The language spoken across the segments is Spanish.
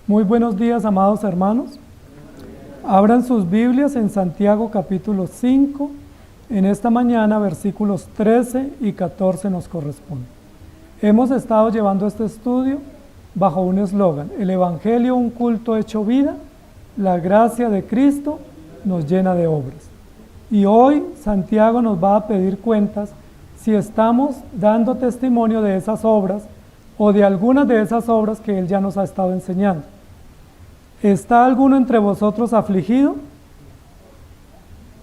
Muy buenos días, amados hermanos. Abran sus Biblias en Santiago capítulo 5. En esta mañana versículos 13 y 14 nos corresponden. Hemos estado llevando este estudio bajo un eslogan: el Evangelio, un culto hecho vida, la gracia de Cristo nos llena de obras. Y hoy Santiago nos va a pedir cuentas si estamos dando testimonio de esas obras o de algunas de esas obras que él ya nos ha estado enseñando. ¿Está alguno entre vosotros afligido?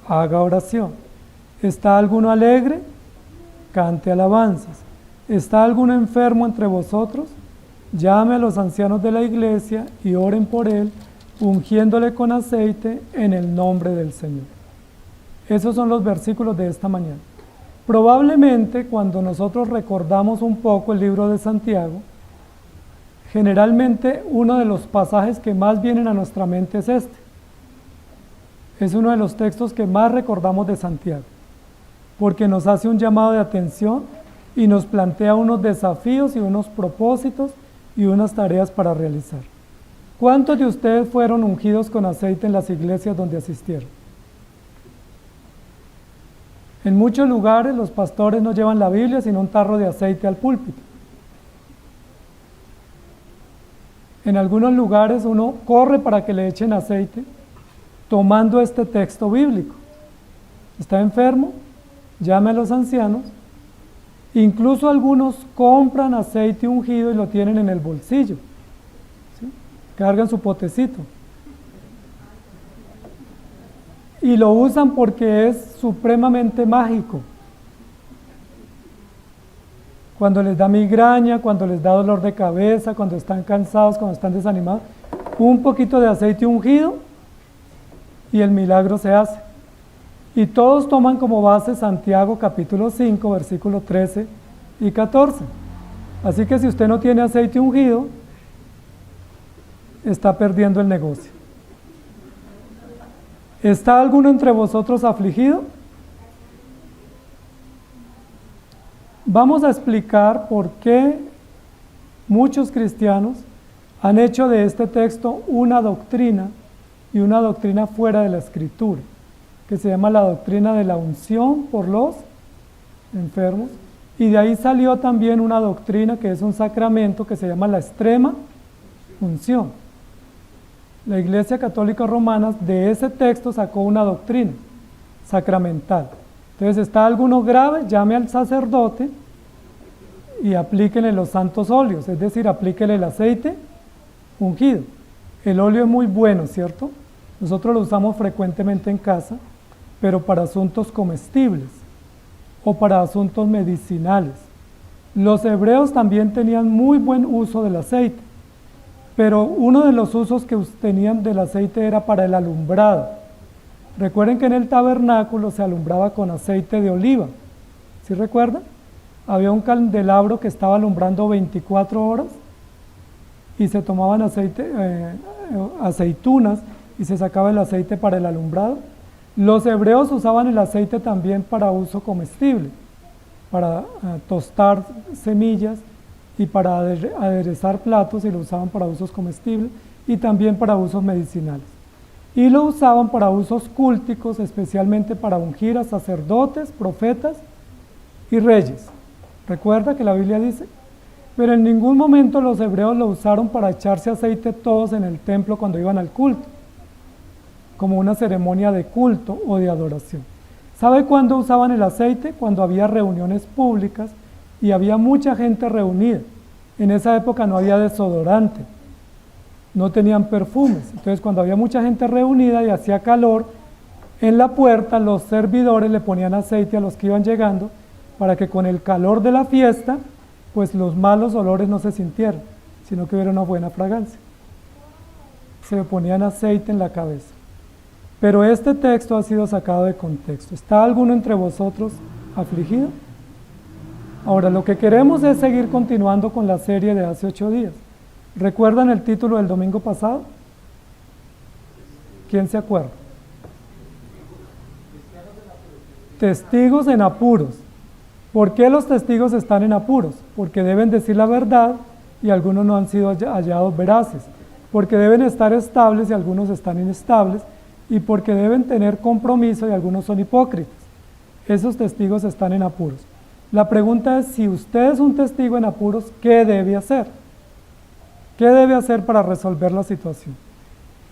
Haga oración. ¿Está alguno alegre? Cante alabanzas. ¿Está alguno enfermo entre vosotros? Llame a los ancianos de la iglesia y oren por él, ungiéndole con aceite en el nombre del Señor. Esos son los versículos de esta mañana. Probablemente cuando nosotros recordamos un poco el libro de Santiago, generalmente uno de los pasajes que más vienen a nuestra mente es este. Es uno de los textos que más recordamos de Santiago, porque nos hace un llamado de atención y nos plantea unos desafíos y unos propósitos y unas tareas para realizar. ¿Cuántos de ustedes fueron ungidos con aceite en las iglesias donde asistieron? En muchos lugares los pastores no llevan la Biblia sino un tarro de aceite al púlpito. En algunos lugares uno corre para que le echen aceite tomando este texto bíblico. ¿Está enfermo? Llame a los ancianos. Incluso algunos compran aceite ungido y lo tienen en el bolsillo, ¿sí? Cargan su potecito. Y lo usan porque es supremamente mágico. Cuando les da migraña, cuando les da dolor de cabeza, cuando están cansados, cuando están desanimados, un poquito de aceite ungido y el milagro se hace. Y todos toman como base Santiago capítulo 5, versículos 13 y 14. Así que si usted no tiene aceite ungido, está perdiendo el negocio. ¿Está alguno entre vosotros afligido? Vamos a explicar por qué muchos cristianos han hecho de este texto una doctrina y una doctrina fuera de la Escritura, que se llama la doctrina de la unción por los enfermos, y de ahí salió también una doctrina que es un sacramento que se llama la extrema unción. La Iglesia Católica Romana de ese texto sacó una doctrina sacramental. Entonces, ¿está alguno grave? Llame al sacerdote y aplíquenle los santos óleos, es decir, aplíquenle el aceite ungido. El óleo es muy bueno, ¿cierto? Nosotros lo usamos frecuentemente en casa, pero para asuntos comestibles o para asuntos medicinales. Los hebreos también tenían muy buen uso del aceite, pero uno de los usos que tenían del aceite era para el alumbrado. Recuerden que en el tabernáculo se alumbraba con aceite de oliva. ¿Sí recuerdan? Había un candelabro que estaba alumbrando 24 horas y se tomaban aceitunas y se sacaba el aceite para el alumbrado. Los hebreos usaban el aceite también para uso comestible, para tostar semillas y para aderezar platos, y lo usaban para usos comestibles y también para usos medicinales. Y lo usaban para usos cúlticos, especialmente para ungir a sacerdotes, profetas y reyes. Recuerda que la Biblia dice, pero en ningún momento los hebreos lo usaron para echarse aceite todos en el templo cuando iban al culto, como una ceremonia de culto o de adoración. ¿Sabe cuándo usaban el aceite? Cuando había reuniones públicas y había mucha gente reunida. En esa época no había desodorante, no tenían perfumes. Entonces, cuando había mucha gente reunida y hacía calor, en la puerta los servidores le ponían aceite a los que iban llegando para que con el calor de la fiesta, pues los malos olores no se sintieran, sino que hubiera una buena fragancia. Se ponían aceite en la cabeza. Pero este texto ha sido sacado de contexto. ¿Está alguno entre vosotros afligido? Ahora, lo que queremos es seguir continuando con la serie de hace 8 días. ¿Recuerdan el título del domingo pasado? ¿Quién se acuerda? Testigos en apuros. ¿Por qué los testigos están en apuros? Porque deben decir la verdad y algunos no han sido hallados veraces. porque deben estar estables y algunos están inestables, y porque deben tener compromiso y algunos son hipócritas. Esos testigos están en apuros. La pregunta es, si usted es un testigo en apuros, ¿qué debe hacer? ¿Qué debe hacer para resolver la situación?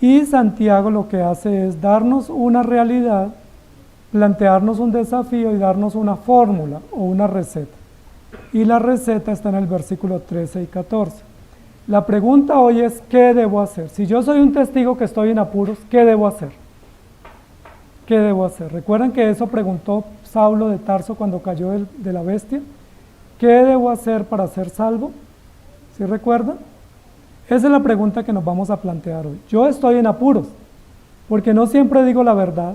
Y Santiago lo que hace es darnos una realidad, plantearnos un desafío y darnos una fórmula o una receta. Y la receta está en el versículo 13 y 14. La pregunta hoy es, ¿qué debo hacer? Si yo soy un testigo que estoy en apuros, ¿qué debo hacer? ¿Qué debo hacer? ¿Recuerdan que eso preguntó Saulo de Tarso cuando cayó de la bestia? ¿Qué debo hacer para ser salvo? ¿Sí recuerdan? Esa es la pregunta que nos vamos a plantear hoy. Yo estoy en apuros, porque no siempre digo la verdad,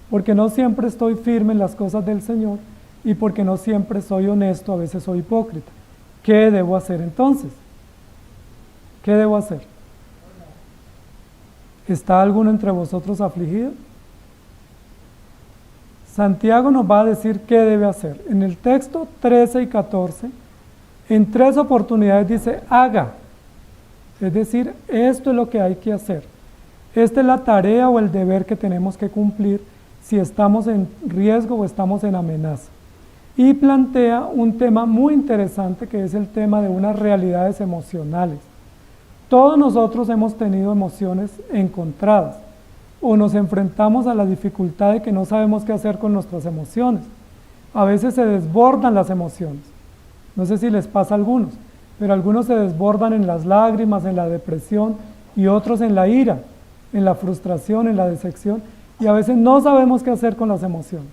porque no siempre estoy firme en las cosas del Señor y porque no siempre soy honesto, a veces soy hipócrita. ¿Qué debo hacer entonces? ¿Qué debo hacer? ¿Está alguno entre vosotros afligido? Santiago nos va a decir qué debe hacer. En el texto 13 y 14, en 3 oportunidades dice haga. Es decir, esto es lo que hay que hacer. Esta es la tarea o el deber que tenemos que cumplir si estamos en riesgo o estamos en amenaza. Y plantea un tema muy interesante que es el tema de unas realidades emocionales. Todos nosotros hemos tenido emociones encontradas o nos enfrentamos a la dificultad de que no sabemos qué hacer con nuestras emociones. A veces se desbordan las emociones. No sé si les pasa a algunos, pero algunos se desbordan en las lágrimas, en la depresión y otros en la ira, en la frustración, en la decepción, y a veces no sabemos qué hacer con las emociones.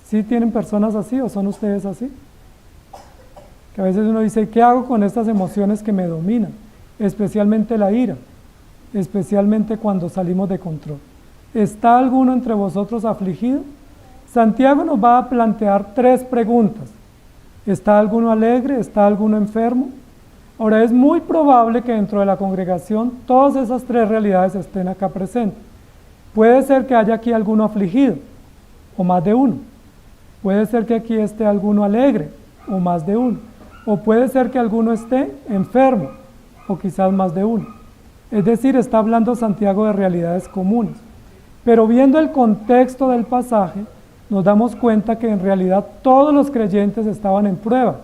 ¿Sí tienen personas así o son ustedes así? Que a veces uno dice, ¿qué hago con estas emociones que me dominan? Especialmente la ira, especialmente cuando salimos de control. ¿Está alguno entre vosotros afligido? Santiago nos va a plantear 3 preguntas. ¿Está alguno alegre? ¿Está alguno enfermo? Ahora, es muy probable que dentro de la congregación todas esas 3 realidades estén acá presentes. Puede ser que haya aquí alguno afligido, o más de uno. Puede ser que aquí esté alguno alegre, o más de uno. O puede ser que alguno esté enfermo, o quizás más de uno. Es decir, está hablando Santiago de realidades comunes. Pero viendo el contexto del pasaje, nos damos cuenta que en realidad todos los creyentes estaban en prueba.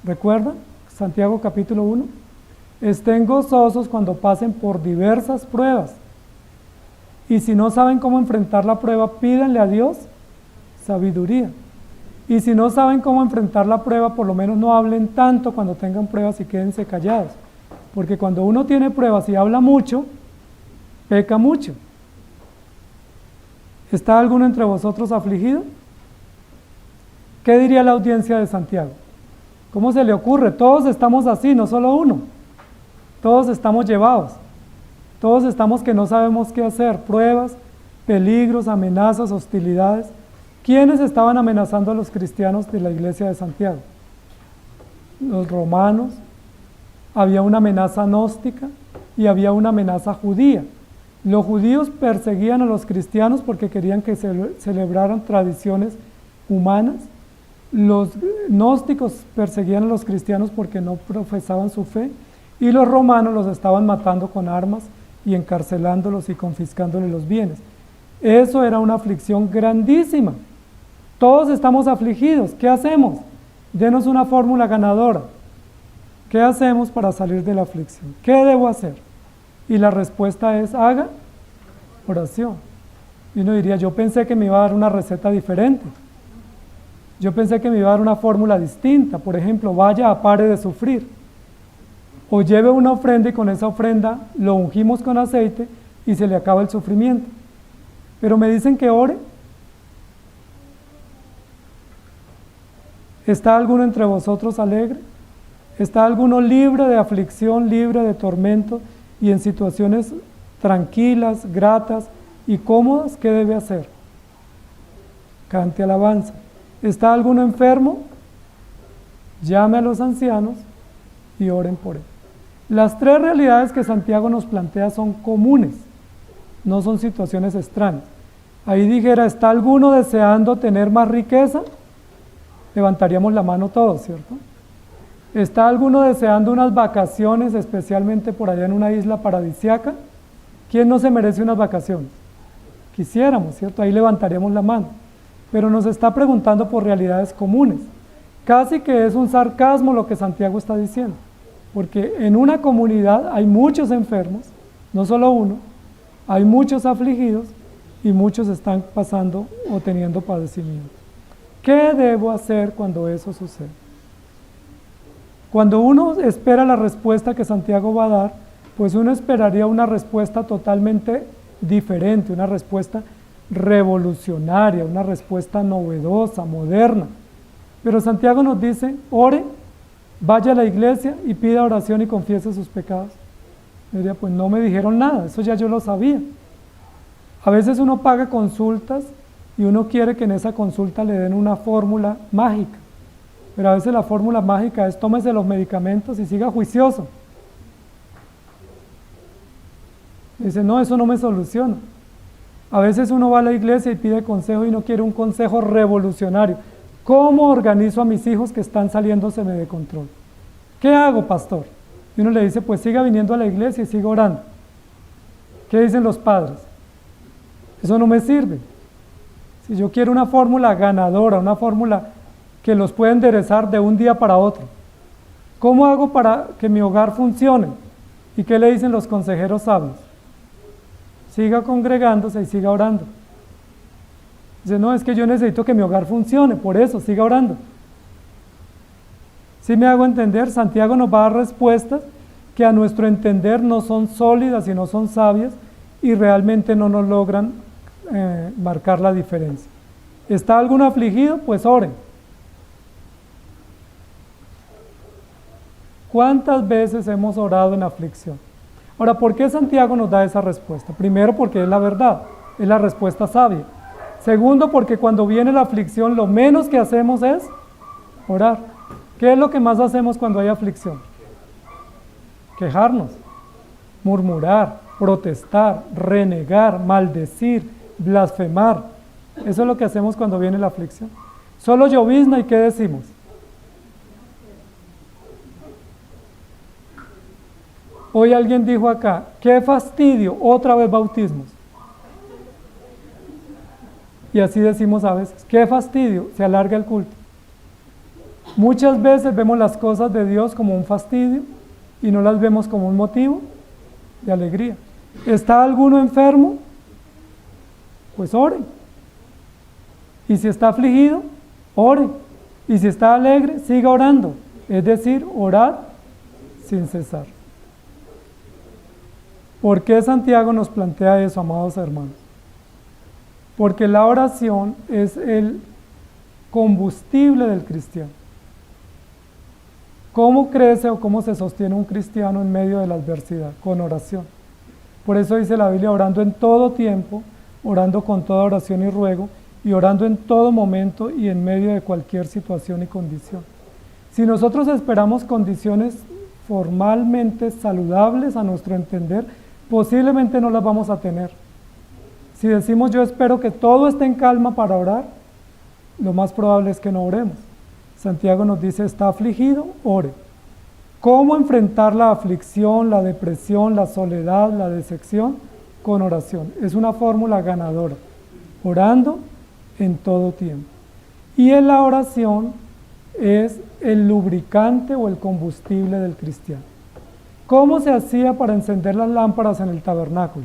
¿Recuerdan? Santiago capítulo 1. Estén gozosos cuando pasen por diversas pruebas. Y si no saben cómo enfrentar la prueba, pídanle a Dios sabiduría. Y si no saben cómo enfrentar la prueba, por lo menos no hablen tanto cuando tengan pruebas y quédense callados. Porque cuando uno tiene pruebas y habla mucho, peca mucho. ¿Está alguno entre vosotros afligido? ¿Qué diría la audiencia de Santiago? ¿Cómo se le ocurre? Todos estamos así, no solo uno. Todos estamos llevados. Todos estamos que no sabemos qué hacer. Pruebas, peligros, amenazas, hostilidades. ¿Quiénes estaban amenazando a los cristianos de la iglesia de Santiago? Los romanos. Había una amenaza gnóstica y había una amenaza judía. Los judíos perseguían a los cristianos porque querían que celebraran tradiciones humanas. Los gnósticos perseguían a los cristianos porque no profesaban su fe. Y los romanos los estaban matando con armas y encarcelándolos y confiscándoles los bienes. Eso era una aflicción grandísima. Todos estamos afligidos. ¿Qué hacemos? Denos una fórmula ganadora. ¿Qué hacemos para salir de la aflicción? ¿Qué debo hacer? Y la respuesta es, haga oración. Y uno diría, yo pensé que me iba a dar una receta diferente. Yo pensé que me iba a dar una fórmula distinta. Por ejemplo, vaya, pare de sufrir. O lleve una ofrenda y con esa ofrenda lo ungimos con aceite y se le acaba el sufrimiento. Pero me dicen que ore. ¿Está alguno entre vosotros alegre? ¿Está alguno libre de aflicción, libre de tormento y en situaciones tranquilas, gratas y cómodas? ¿Qué debe hacer? Cante alabanza. ¿Está alguno enfermo? Llame a los ancianos y oren por él. Las 3 realidades que Santiago nos plantea son comunes, no son situaciones extrañas. Ahí dijera, ¿está alguno deseando tener más riqueza? Levantaríamos la mano todos, ¿cierto? ¿Está alguno deseando unas vacaciones, especialmente por allá en una isla paradisiaca? ¿Quién no se merece unas vacaciones? Quisiéramos, ¿cierto? Ahí levantaríamos la mano. Pero nos está preguntando por realidades comunes. Casi que es un sarcasmo lo que Santiago está diciendo, porque en una comunidad hay muchos enfermos, no solo uno, hay muchos afligidos y muchos están pasando o teniendo padecimiento. ¿Qué debo hacer cuando eso sucede? Cuando uno espera la respuesta que Santiago va a dar, pues uno esperaría una respuesta totalmente diferente, una respuesta revolucionaria, una respuesta novedosa, moderna. Pero Santiago nos dice, ore, vaya a la iglesia y pida oración y confiese sus pecados. Yo diría, pues no me dijeron nada, eso ya yo lo sabía. A veces uno paga consultas y uno quiere que en esa consulta le den una fórmula mágica, pero a veces la fórmula mágica es tómese los medicamentos y siga juicioso. Dice, no, eso no me soluciona. A veces uno va a la iglesia y pide consejo y no quiere un consejo revolucionario. ¿Cómo organizo a mis hijos que están saliéndoseme de control? ¿Qué hago, pastor? Y uno le dice, pues siga viniendo a la iglesia y siga orando. ¿Qué dicen los padres? Eso no me sirve. Si yo quiero una fórmula ganadora, una fórmula que los pueda enderezar de un día para otro, ¿cómo hago para que mi hogar funcione? ¿Y qué le dicen los consejeros sabios? Siga congregándose y siga orando. Dice, no, es que yo necesito que mi hogar funcione, por eso, siga orando. Si me hago entender, Santiago nos va a dar respuestas que a nuestro entender no son sólidas y no son sabias y realmente no nos logran marcar la diferencia. ¿Está alguno afligido? Pues oren. ¿Cuántas veces hemos orado en aflicción? Ahora, ¿por qué Santiago nos da esa respuesta? Primero, porque es la verdad, es la respuesta sabia. Segundo, porque cuando viene la aflicción, lo menos que hacemos es orar. ¿Qué es lo que más hacemos cuando hay aflicción? Quejarnos, murmurar, protestar, renegar, maldecir, blasfemar. Eso es lo que hacemos cuando viene la aflicción. Solo llovizna, ¿y qué decimos? Hoy alguien dijo acá, qué fastidio, otra vez bautismos. Y así decimos a veces, qué fastidio, se alarga el culto. Muchas veces vemos las cosas de Dios como un fastidio y no las vemos como un motivo de alegría. ¿Está alguno enfermo? Pues ore. Y si está afligido, ore. Y si está alegre, siga orando. Es decir, orar sin cesar. ¿Por qué Santiago nos plantea eso, amados hermanos? Porque la oración es el combustible del cristiano. ¿Cómo crece o cómo se sostiene un cristiano en medio de la adversidad? Con oración. Por eso dice la Biblia, orando en todo tiempo, orando con toda oración y ruego, y orando en todo momento y en medio de cualquier situación y condición. Si nosotros esperamos condiciones formalmente saludables a nuestro entender, posiblemente no las vamos a tener. Si decimos yo espero que todo esté en calma para orar, lo más probable es que no oremos. Santiago nos dice, ¿está afligido? Ore. ¿Cómo enfrentar la aflicción, la depresión, la soledad, la decepción? Con oración. Es una fórmula ganadora. Orando en todo tiempo. Y en la oración es el lubricante o el combustible del cristiano. ¿Cómo se hacía para encender las lámparas en el tabernáculo?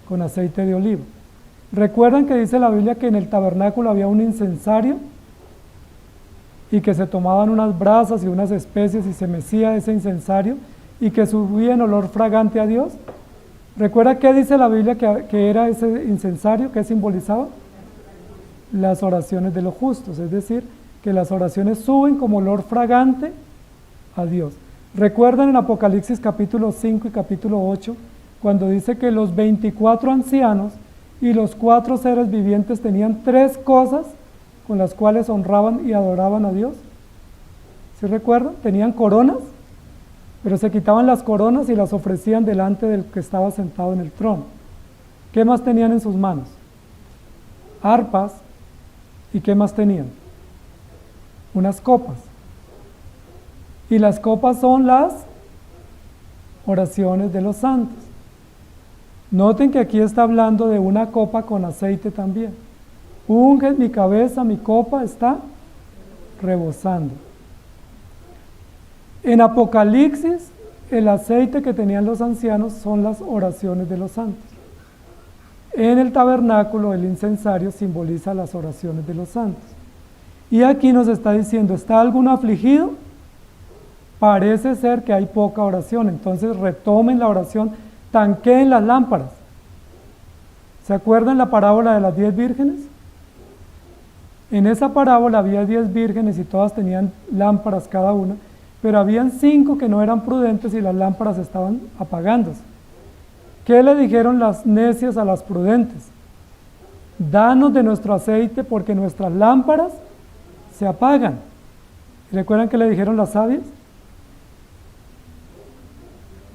Con aceite de oliva. ¿Recuerdan que dice la Biblia que en el tabernáculo había un incensario? Y que se tomaban unas brasas y unas especies y se mecía ese incensario y que subía en olor fragante a Dios. ¿Recuerda qué dice la Biblia que era ese incensario? ¿Qué simbolizaba? Las oraciones de los justos, es decir, que las oraciones suben como olor fragante a Dios. ¿Recuerdan en Apocalipsis capítulo 5 y capítulo 8, cuando dice que los 24 ancianos y los 4 seres vivientes tenían 3 cosas con las cuales honraban y adoraban a Dios? ¿Sí recuerdan? Tenían coronas, pero se quitaban las coronas y las ofrecían delante del que estaba sentado en el trono. ¿Qué más tenían en sus manos? Arpas. ¿Y qué más tenían? Unas copas. Y las copas son las oraciones de los santos. Noten que aquí está hablando de una copa con aceite también. Unges mi cabeza, mi copa está rebosando. En Apocalipsis, el aceite que tenían los ancianos son las oraciones de los santos. En el tabernáculo, el incensario simboliza las oraciones de los santos. Y aquí nos está diciendo, ¿está alguno afligido? Parece ser que hay poca oración, entonces retomen la oración, tanqueen las lámparas. ¿Se acuerdan la parábola de las 10 vírgenes? En esa parábola había 10 vírgenes y todas tenían lámparas cada una, pero habían 5 que no eran prudentes y las lámparas estaban apagándose. ¿Qué le dijeron las necias a las prudentes? Danos de nuestro aceite porque nuestras lámparas se apagan. ¿Recuerdan qué le dijeron las sabias?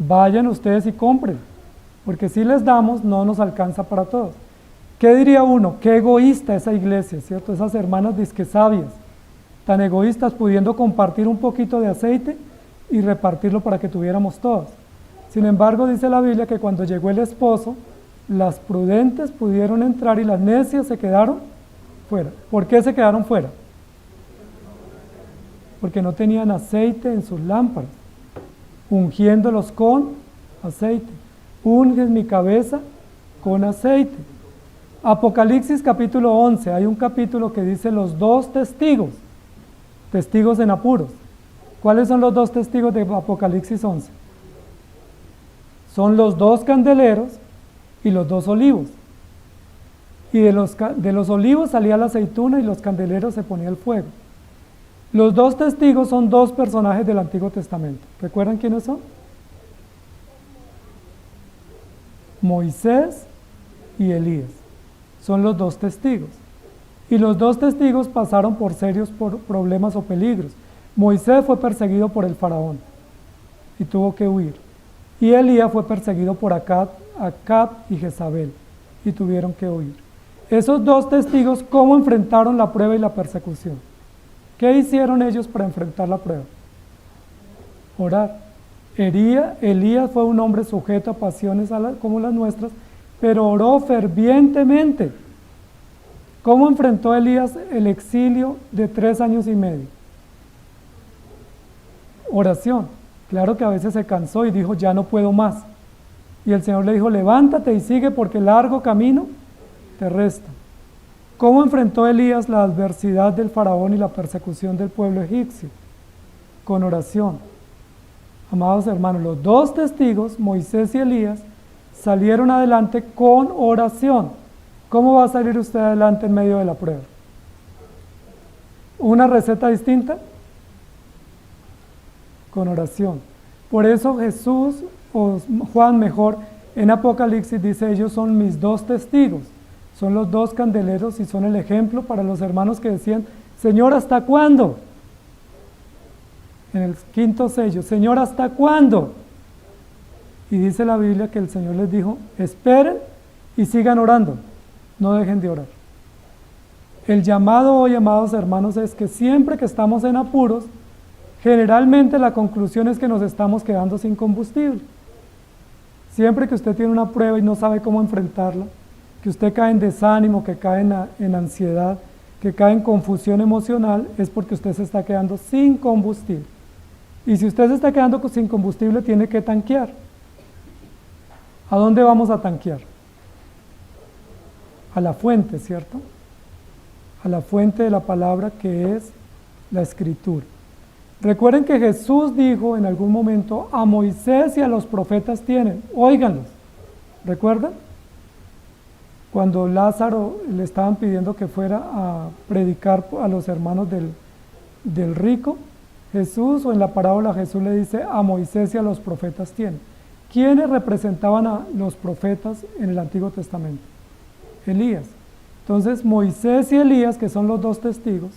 Vayan ustedes y compren, porque si les damos no nos alcanza para todos. ¿Qué diría uno? Qué egoísta esa iglesia, ¿cierto? Esas hermanas disque sabias, tan egoístas, pudiendo compartir un poquito de aceite y repartirlo para que tuviéramos todos. Sin embargo, dice la Biblia que cuando llegó el esposo, las prudentes pudieron entrar y las necias se quedaron fuera. ¿Por qué se quedaron fuera? Porque no tenían aceite en sus lámparas, ungiéndolos con aceite. Unges mi cabeza con aceite. Apocalipsis capítulo 11, hay un capítulo que dice los 2 testigos, testigos en apuros. ¿Cuáles son los 2 testigos de Apocalipsis 11? Son los 2 candeleros y los 2 olivos. Y de los olivos salía la aceituna y los candeleros se ponía el fuego. Los 2 testigos son 2 personajes del Antiguo Testamento. ¿Recuerdan quiénes son? Moisés y Elías. Son los 2 testigos. Y los 2 testigos pasaron por serios problemas o peligros. Moisés fue perseguido por el faraón y tuvo que huir. Y Elías fue perseguido por Acab y Jezabel y tuvieron que huir. Esos 2 testigos, ¿cómo enfrentaron la prueba y la persecución? ¿Qué hicieron ellos para enfrentar la prueba? Orar. Elías fue un hombre sujeto a pasiones como las nuestras, pero oró fervientemente. ¿Cómo enfrentó Elías el exilio de 3 años y medio? Oración. Claro que a veces se cansó y dijo, ya no puedo más. Y el Señor le dijo, levántate y sigue porque largo camino te resta. ¿Cómo enfrentó Elías la adversidad del faraón y la persecución del pueblo egipcio? Con oración. Amados hermanos, los 2 testigos, Moisés y Elías, salieron adelante con oración. ¿Cómo va a salir usted adelante en medio de la prueba? ¿Una receta distinta? Con oración. Por eso Jesús, o Juan mejor, en Apocalipsis dice, ellos son mis 2 testigos, son los 2 candeleros y son el ejemplo para los hermanos que decían, Señor, ¿hasta cuándo? En el 5.º sello, Señor, ¿hasta cuándo? Y dice la Biblia que el Señor les dijo, esperen y sigan orando, no dejen de orar. El llamado hoy, amados hermanos, es que siempre que estamos en apuros, generalmente la conclusión es que nos estamos quedando sin combustible. Siempre que usted tiene una prueba y no sabe cómo enfrentarla, que usted cae en desánimo, que cae en ansiedad, que cae en confusión emocional, es porque usted se está quedando sin combustible. Y si usted se está quedando sin combustible, tiene que tanquear. ¿A dónde vamos a tanquear? A la fuente, ¿cierto? A la fuente de la palabra que es la Escritura. Recuerden que Jesús dijo en algún momento, a Moisés y a los profetas tienen, óiganlos. ¿Recuerdan? Cuando Lázaro le estaban pidiendo que fuera a predicar a los hermanos del rico, Jesús, o en la parábola Jesús le dice, a Moisés y a los profetas tienen. ¿Quiénes representaban a los profetas en el Antiguo Testamento? Elías. Entonces Moisés y Elías, que son los 2 testigos,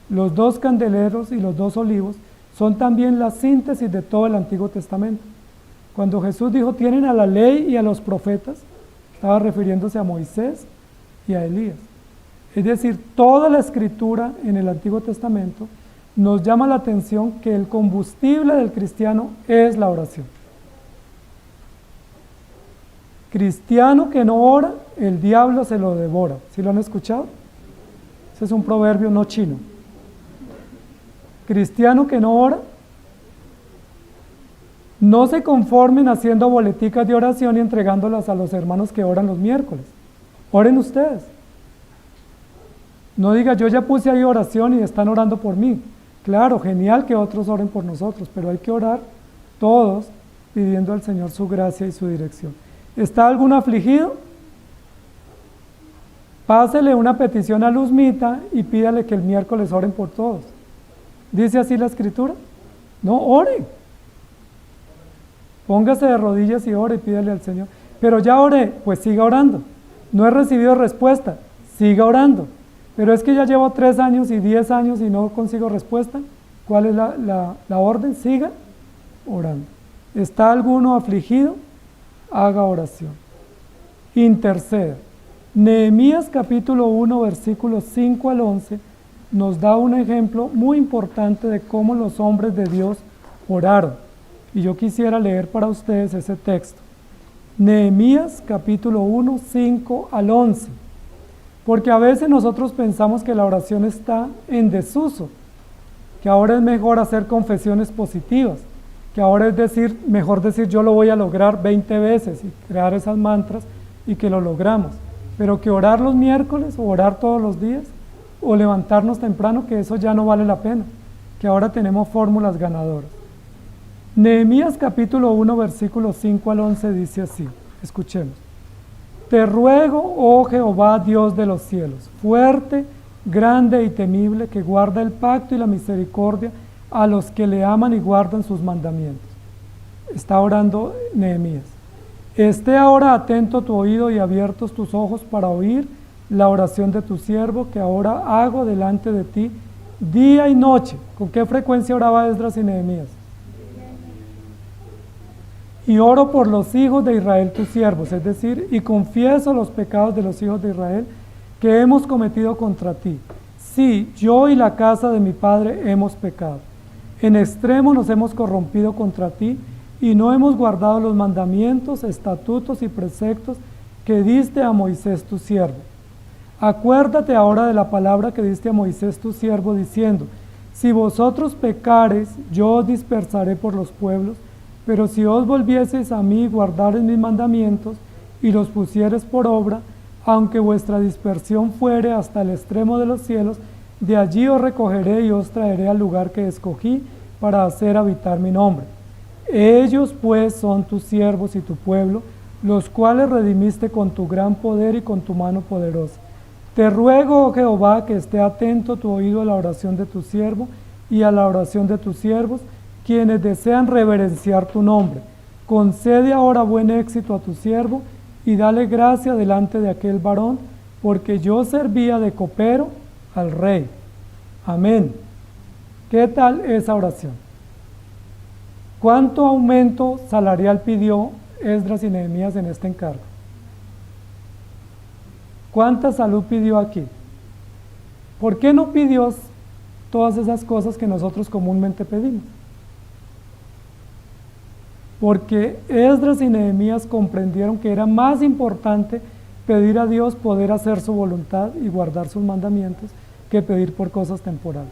los 2 candeleros y los 2 olivos, son también la síntesis de todo el Antiguo Testamento. Cuando Jesús dijo, tienen a la ley y a los profetas, estaba refiriéndose a Moisés y a Elías. Es decir, toda la escritura en el Antiguo Testamento nos llama la atención que el combustible del cristiano es la oración. Cristiano que no ora, el diablo se lo devora. ¿Sí lo han escuchado? Ese es un proverbio no chino. Cristiano que no ora, no se conformen haciendo boleticas de oración y entregándolas a los hermanos que oran los miércoles. Oren ustedes. No diga, yo ya puse ahí oración y están orando por mí. Claro, genial que otros oren por nosotros, pero hay que orar todos pidiendo al Señor su gracia y su dirección. ¿Está alguno afligido? Pásele una petición a Luzmita y pídale que el miércoles oren por todos. ¿Dice así la Escritura? No, ore. Póngase de rodillas y ore y pídale al Señor. Pero ya oré, pues siga orando. No he recibido respuesta, siga orando. Pero es que ya llevo 3 años y 10 años y no consigo respuesta. ¿Cuál es la orden? Siga orando. ¿Está alguno afligido? Haga oración. Interceda. Nehemías capítulo 1, versículos 5 al 11, nos da un ejemplo muy importante de cómo los hombres de Dios oraron. Y yo quisiera leer para ustedes ese texto. Nehemías capítulo 1, 5 al 11. Porque a veces nosotros pensamos que la oración está en desuso, que ahora es mejor hacer confesiones positivas, que ahora es mejor decir yo lo voy a lograr 20 veces y crear esas mantras y que lo logramos. Pero que orar los miércoles o orar todos los días o levantarnos temprano, que eso ya no vale la pena, que ahora tenemos fórmulas ganadoras. Nehemías capítulo 1, versículos 5 al 11 dice así, escuchemos. Te ruego, oh Jehová, Dios de los cielos, fuerte, grande y temible, que guarda el pacto y la misericordia a los que le aman y guardan sus mandamientos. Está orando Nehemías. Esté ahora atento tu oído y abiertos tus ojos para oír la oración de tu siervo que ahora hago delante de ti día y noche. ¿Con qué frecuencia oraba Esdras y Nehemías? Y oro por los hijos de Israel tus siervos, es decir, y confieso los pecados de los hijos de Israel que hemos cometido contra ti. Sí, yo y la casa de mi padre hemos pecado. En extremo nos hemos corrompido contra ti y no hemos guardado los mandamientos, estatutos y preceptos que diste a Moisés tu siervo. Acuérdate ahora de la palabra que diste a Moisés tu siervo, diciendo, si vosotros pecareis, yo os dispersaré por los pueblos, pero si os volvieseis a mí, guardareis mis mandamientos y los pusiereis por obra, aunque vuestra dispersión fuere hasta el extremo de los cielos, de allí os recogeré y os traeré al lugar que escogí para hacer habitar mi nombre. Ellos pues son tus siervos y tu pueblo, los cuales redimiste con tu gran poder y con tu mano poderosa. Te ruego, oh Jehová, que esté atento tu oído a la oración de tu siervo y a la oración de tus siervos, quienes desean reverenciar tu nombre. Concede ahora buen éxito a tu siervo y dale gracia delante de aquel varón, porque yo servía de copero al rey. Amén. ¿Qué tal esa oración? ¿Cuánto aumento salarial pidió Esdras y Nehemías en este encargo? ¿Cuánta salud pidió aquí? ¿Por qué no pidió todas esas cosas que nosotros comúnmente pedimos? Porque Esdras y Nehemías comprendieron que era más importante pedir a Dios poder hacer su voluntad y guardar sus mandamientos que pedir por cosas temporales.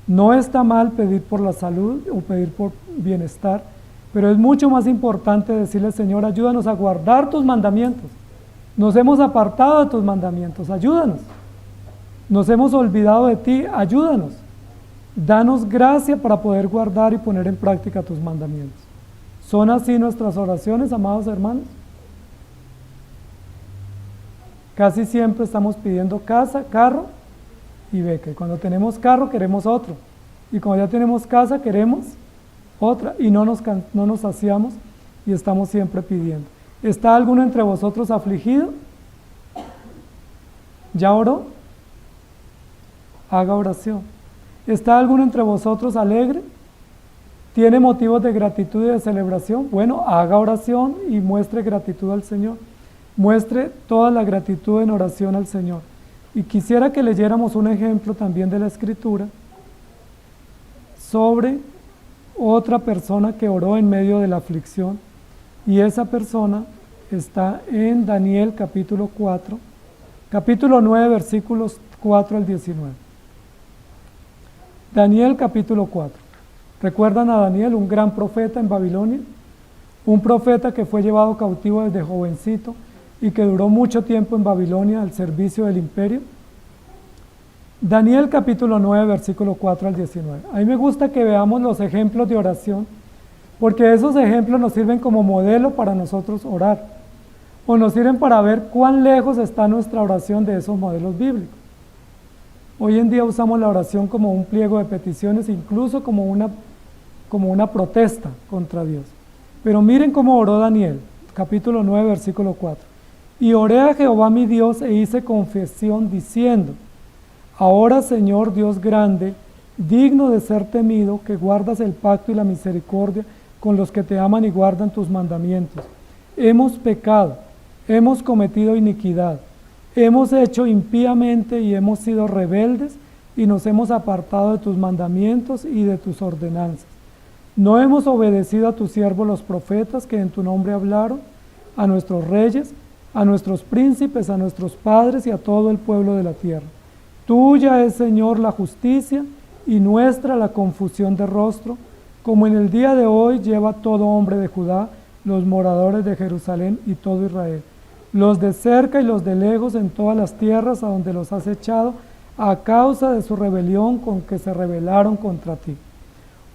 No está mal pedir por la salud o pedir por bienestar, pero es mucho más importante decirle, Señor, ayúdanos a guardar tus mandamientos. Nos hemos apartado de tus mandamientos, ayúdanos. Nos hemos olvidado de ti, ayúdanos. Danos gracia para poder guardar y poner en práctica tus mandamientos. ¿Son así nuestras oraciones, amados hermanos? Casi siempre estamos pidiendo casa, carro y beca. Y cuando tenemos carro queremos otro. Y cuando ya tenemos casa queremos otra. Y no nos saciamos y estamos siempre pidiendo. ¿Está alguno entre vosotros afligido? ¿Ya oró? Haga oración. ¿Está alguno entre vosotros alegre? ¿Tiene motivos de gratitud y de celebración? Bueno, haga oración y muestre gratitud al Señor. Muestre toda la gratitud en oración al Señor. Y quisiera que leyéramos un ejemplo también de la Escritura sobre otra persona que oró en medio de la aflicción, y esa persona está en Daniel capítulo 4, capítulo 9, versículos 4 al 19. Daniel capítulo 4. ¿Recuerdan a Daniel, un gran profeta en Babilonia? Un profeta que fue llevado cautivo desde jovencito y que duró mucho tiempo en Babilonia al servicio del imperio. Daniel capítulo 9, versículo 4 al 19. A mí me gusta que veamos los ejemplos de oración, porque esos ejemplos nos sirven como modelo para nosotros orar, o nos sirven para ver cuán lejos está nuestra oración de esos modelos bíblicos. Hoy en día usamos la oración como un pliego de peticiones, incluso como una protesta contra Dios. Pero miren cómo oró Daniel, capítulo 9, versículo 4. Y oré a Jehová mi Dios e hice confesión diciendo: ahora, Señor Dios grande, digno de ser temido, que guardas el pacto y la misericordia con los que te aman y guardan tus mandamientos. Hemos pecado, hemos cometido iniquidad, hemos hecho impíamente y hemos sido rebeldes y nos hemos apartado de tus mandamientos y de tus ordenanzas. No hemos obedecido a tus siervos los profetas que en tu nombre hablaron, a nuestros reyes, a nuestros príncipes, a nuestros padres y a todo el pueblo de la tierra. Tuya es, Señor, la justicia y nuestra la confusión de rostro, como en el día de hoy lleva todo hombre de Judá, los moradores de Jerusalén y todo Israel, los de cerca y los de lejos en todas las tierras a donde los has echado, a causa de su rebelión con que se rebelaron contra ti.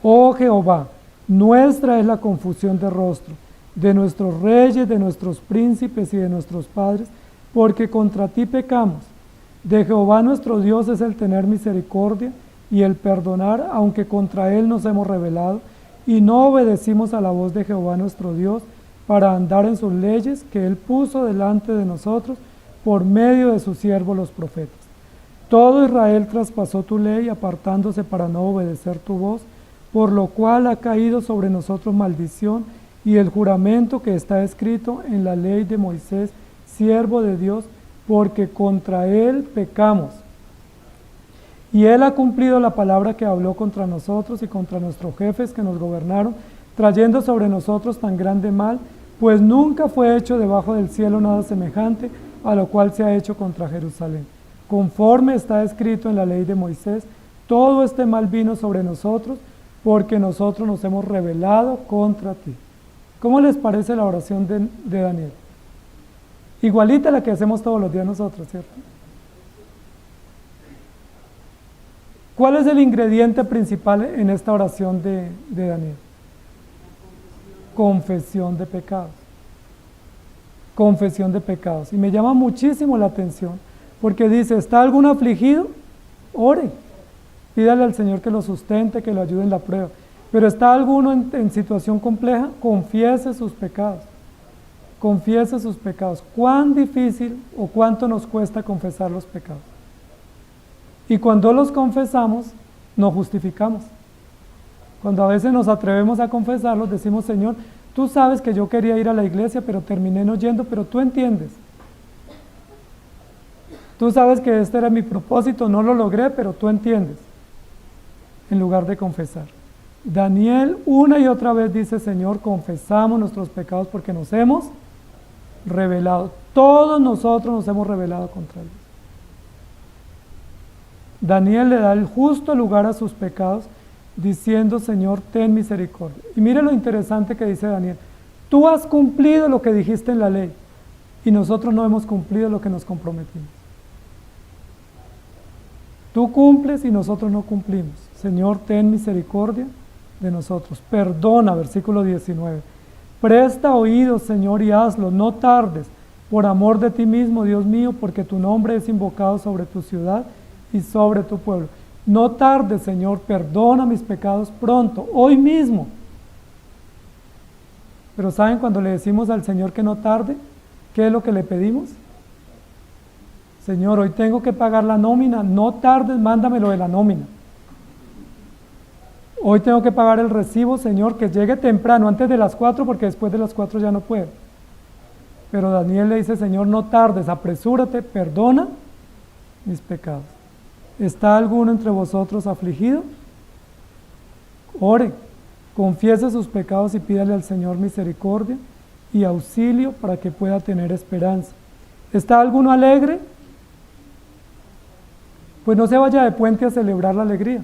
Oh Jehová, nuestra es la confusión de rostro, de nuestros reyes, de nuestros príncipes y de nuestros padres, porque contra ti pecamos. De Jehová nuestro Dios es el tener misericordia y el perdonar, aunque contra él nos hemos rebelado, y no obedecimos a la voz de Jehová nuestro Dios, para andar en sus leyes que él puso delante de nosotros por medio de sus siervos los profetas. Todo Israel traspasó tu ley, apartándose para no obedecer tu voz, por lo cual ha caído sobre nosotros maldición y el juramento que está escrito en la ley de Moisés, siervo de Dios, porque contra él pecamos. Y él ha cumplido la palabra que habló contra nosotros y contra nuestros jefes que nos gobernaron, trayendo sobre nosotros tan grande mal, pues nunca fue hecho debajo del cielo nada semejante a lo cual se ha hecho contra Jerusalén. Conforme está escrito en la ley de Moisés, todo este mal vino sobre nosotros, porque nosotros nos hemos rebelado contra ti. ¿Cómo les parece la oración de Daniel? Igualita a la que hacemos todos los días nosotros, ¿cierto? ¿Cuál es el ingrediente principal en esta oración de Daniel? Confesión de pecados. Confesión de pecados. Y me llama muchísimo la atención, porque dice, ¿está algún afligido? Ore. Pídale al Señor que lo sustente, que lo ayude en la prueba. Pero ¿está alguno en situación compleja? Confiese sus pecados. Confiese sus pecados. ¿Cuán difícil o cuánto nos cuesta confesar los pecados? Y cuando los confesamos, nos justificamos. Cuando a veces nos atrevemos a confesarlos, decimos, Señor, tú sabes que yo quería ir a la iglesia, pero terminé no yendo, pero tú entiendes. Tú sabes que este era mi propósito, no lo logré, pero tú entiendes. En lugar de confesar. Daniel una y otra vez dice, Señor, confesamos nuestros pecados porque nos hemos rebelado. Todos nosotros nos hemos rebelado contra Dios. Daniel le da el justo lugar a sus pecados, diciendo, Señor, ten misericordia. Y mire lo interesante que dice Daniel. Tú has cumplido lo que dijiste en la ley, y nosotros no hemos cumplido lo que nos comprometimos. Tú cumples y nosotros no cumplimos. Señor, ten misericordia de nosotros. Perdona, versículo 19. Presta oídos, Señor, y hazlo, no tardes, por amor de ti mismo, Dios mío, porque tu nombre es invocado sobre tu ciudad y sobre tu pueblo. No tardes, Señor, perdona mis pecados pronto, hoy mismo. Pero ¿saben cuando le decimos al Señor que no tarde? ¿Qué es lo que le pedimos? Señor, hoy tengo que pagar la nómina, no tardes, mándamelo de la nómina. Hoy tengo que pagar el recibo, Señor, que llegue temprano, antes de las 4, porque después de las 4 ya no puedo. Pero Daniel le dice, Señor, no tardes, apresúrate, perdona mis pecados. ¿Está alguno entre vosotros afligido? Ore, confiese sus pecados y pídale al Señor misericordia y auxilio para que pueda tener esperanza. ¿Está alguno alegre? Pues no se vaya de puente a celebrar la alegría.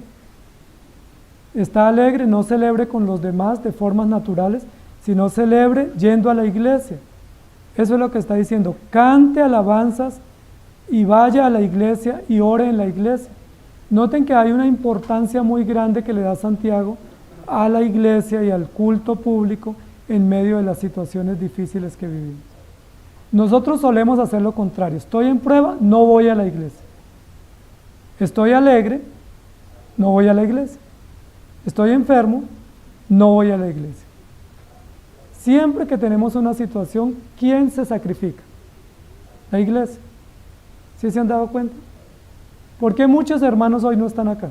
¿Está alegre? No celebre con los demás de formas naturales, sino celebre yendo a la iglesia. Eso es lo que está diciendo. Cante alabanzas y vaya a la iglesia y ore en la iglesia. Noten que hay una importancia muy grande que le da Santiago a la iglesia y al culto público en medio de las situaciones difíciles que vivimos. Nosotros solemos hacer lo contrario. Estoy en prueba, no voy a la iglesia. Estoy alegre, no voy a la iglesia. Estoy enfermo, no voy a la iglesia. Siempre que tenemos una situación, ¿quién se sacrifica? La iglesia. ¿Sí se han dado cuenta? ¿Por qué muchos hermanos hoy no están acá?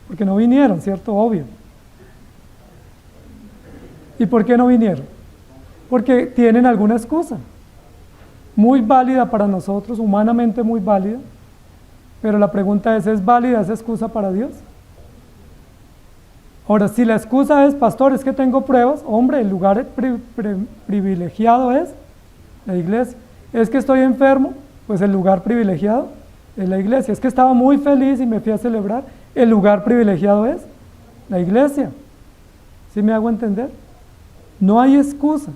Porque no vinieron, ¿cierto? Obvio. ¿Y por qué no vinieron? Porque tienen alguna excusa, muy válida para nosotros, humanamente muy válida, pero la pregunta ¿es válida esa excusa para Dios? Ahora, si la excusa es, pastor, es que tengo pruebas, hombre, el lugar privilegiado es la iglesia. Es que estoy enfermo, pues el lugar privilegiado es la iglesia. Es que estaba muy feliz y me fui a celebrar, el lugar privilegiado es la iglesia. ¿Sí me hago entender? No hay excusa.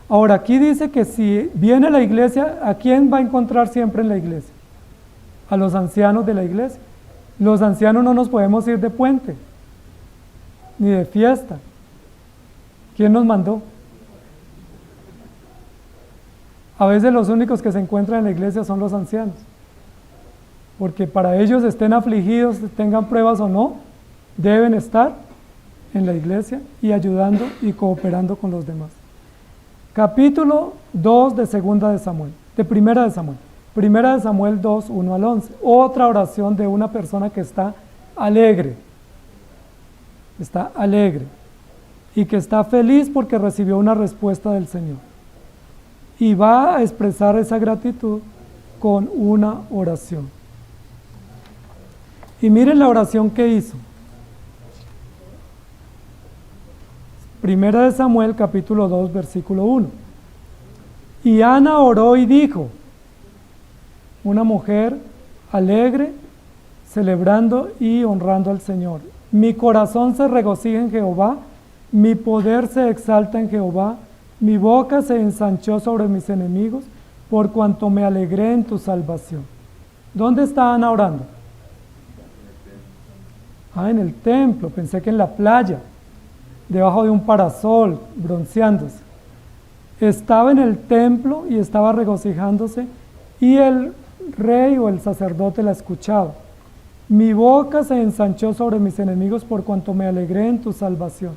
Ahora, aquí dice que si viene a la iglesia, ¿a quién va a encontrar siempre en la iglesia? A los ancianos de la iglesia. Los ancianos no nos podemos ir de puente, ni de fiesta. ¿Quién nos mandó? A veces los únicos que se encuentran en la iglesia son los ancianos, porque para ellos estén afligidos, tengan pruebas o no, deben estar en la iglesia y ayudando y cooperando con los demás. Capítulo 2 de Segunda de Samuel, de Primera de Samuel. Primera de Samuel 2, 1 al 11. Otra oración de una persona que está alegre y que está feliz porque recibió una respuesta del Señor. Y va a expresar esa gratitud con una oración. Y miren la oración que hizo. Primera de Samuel, capítulo 2, versículo 1. Y Ana oró y dijo, una mujer alegre, celebrando y honrando al Señor. Mi corazón se regocija en Jehová, mi poder se exalta en Jehová, mi boca se ensanchó sobre mis enemigos, por cuanto me alegré en tu salvación. ¿Dónde está Ana orando? En el templo, pensé que en la playa, debajo de un parasol, bronceándose. Estaba en el templo y estaba regocijándose, y el rey o el sacerdote la escuchaba. Mi boca se ensanchó sobre mis enemigos por cuanto me alegré en tu salvación.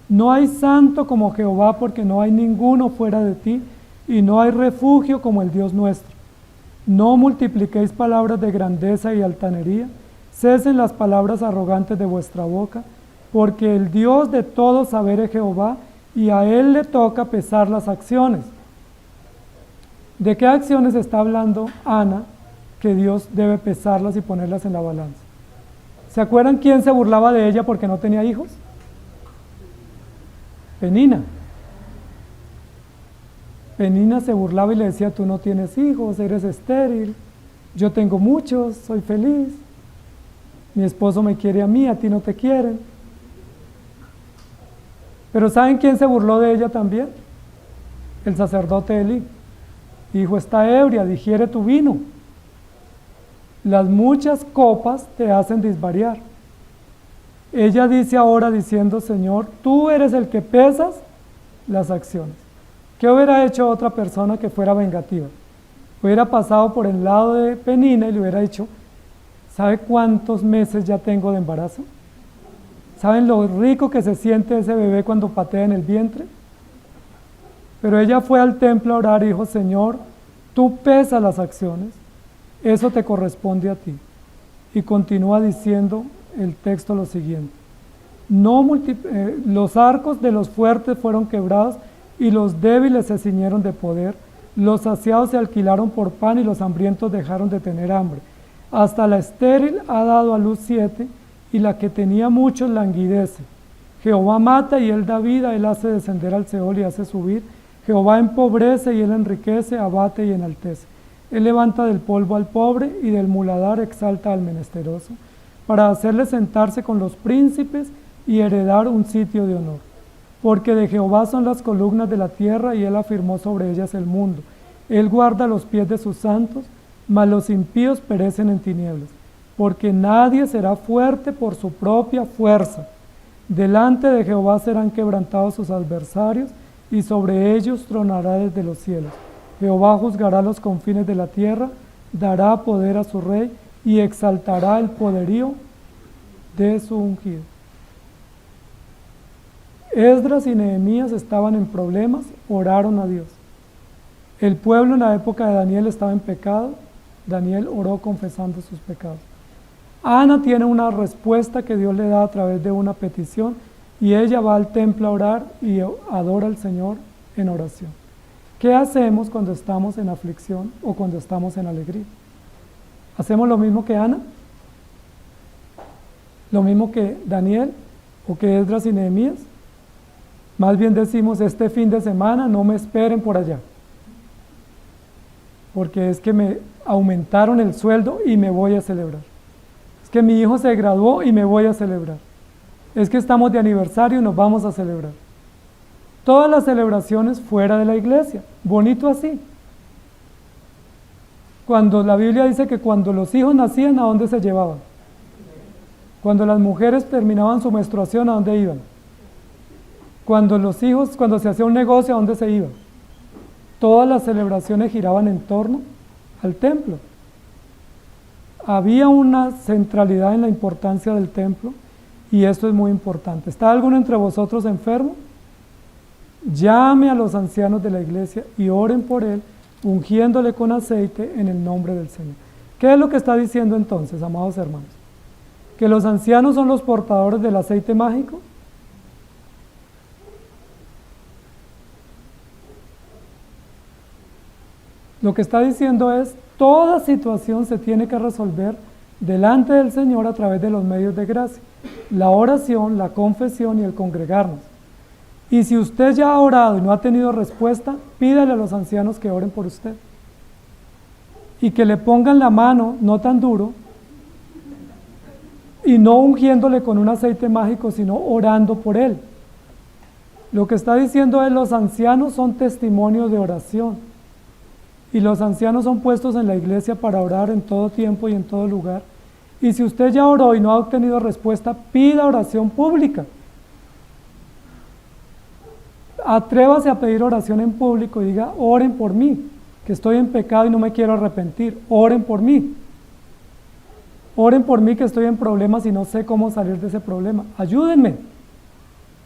No hay santo como Jehová, porque no hay ninguno fuera de ti, y no hay refugio como el Dios nuestro. No multipliquéis palabras de grandeza y altanería, cesen las palabras arrogantes de vuestra boca, porque el Dios de todo saber es Jehová, y a Él le toca pesar las acciones. ¿De qué acciones está hablando Ana que Dios debe pesarlas y ponerlas en la balanza? ¿Se acuerdan quién se burlaba de ella porque no tenía hijos? Penina. Penina se burlaba y le decía, tú no tienes hijos, eres estéril, yo tengo muchos, soy feliz, mi esposo me quiere a mí, a ti no te quieren. Pero ¿saben quién se burló de ella también? El sacerdote Elí. Dijo, está ebria, digiere tu vino. Las muchas copas te hacen desvariar. Ella dice ahora diciendo, Señor, tú eres el que pesas las acciones. ¿Qué hubiera hecho otra persona que fuera vengativa? Hubiera pasado por el lado de Penina y le hubiera dicho, ¿sabe cuántos meses ya tengo de embarazo? ¿Saben lo rico que se siente ese bebé cuando patea en el vientre? Pero ella fue al templo a orar y dijo, Señor, tú pesas las acciones, eso te corresponde a ti. Y continúa diciendo el texto lo siguiente, los arcos de los fuertes fueron quebrados y los débiles se ciñeron de poder, los saciados se alquilaron por pan y los hambrientos dejaron de tener hambre. Hasta la estéril ha dado a luz 7 y la que tenía muchos languidece. Jehová mata y él da vida, él hace descender al Seol y hace subir. Jehová empobrece y él enriquece, abate y enaltece. Él levanta del polvo al pobre y del muladar exalta al menesteroso, para hacerle sentarse con los príncipes y heredar un sitio de honor. Porque de Jehová son las columnas de la tierra y él afirmó sobre ellas el mundo. Él guarda los pies de sus santos, mas los impíos perecen en tinieblas. Porque nadie será fuerte por su propia fuerza. Delante de Jehová serán quebrantados sus adversarios, y sobre ellos tronará desde los cielos. Jehová juzgará los confines de la tierra, dará poder a su rey, y exaltará el poderío de su ungido. Esdras y Nehemías estaban en problemas, oraron a Dios. El pueblo en la época de Daniel estaba en pecado, Daniel oró confesando sus pecados. Ana tiene una respuesta que Dios le da a través de una petición, y ella va al templo a orar y adora al Señor en oración. ¿Qué hacemos cuando estamos en aflicción o cuando estamos en alegría? ¿Hacemos lo mismo que Ana? ¿Lo mismo que Daniel o que Esdras y Nehemías? Más bien decimos, este fin de semana no me esperen por allá, porque es que me aumentaron el sueldo y me voy a celebrar. Es que mi hijo se graduó y me voy a celebrar. Es que estamos de aniversario y nos vamos a celebrar. Todas las celebraciones fuera de la iglesia, bonito así. Cuando la Biblia dice que cuando los hijos nacían, ¿a dónde se llevaban? Cuando las mujeres terminaban su menstruación, ¿a dónde iban? Cuando los hijos, cuando se hacía un negocio, ¿a dónde se iban? Todas las celebraciones giraban en torno al templo. Había una centralidad en la importancia del templo, y esto es muy importante. ¿Está alguno entre vosotros enfermo? Llame a los ancianos de la iglesia y oren por él, ungiéndole con aceite en el nombre del Señor. ¿Qué es lo que está diciendo entonces, amados hermanos? ¿Que los ancianos son los portadores del aceite mágico? Lo que está diciendo es, toda situación se tiene que resolver delante del Señor a través de los medios de gracia. La oración, la confesión y el congregarnos. Y si usted ya ha orado y no ha tenido respuesta, pídale a los ancianos que oren por usted. Y que le pongan la mano, no tan duro, y no ungiéndole con un aceite mágico, sino orando por él. Lo que está diciendo es, los ancianos son testimonios de oración. Y los ancianos son puestos en la iglesia para orar en todo tiempo y en todo lugar. Y si usted ya oró y no ha obtenido respuesta, pida oración pública. Atrévase a pedir oración en público y diga, oren por mí, que estoy en pecado y no me quiero arrepentir. Oren por mí. Oren por mí, que estoy en problemas y no sé cómo salir de ese problema. Ayúdenme.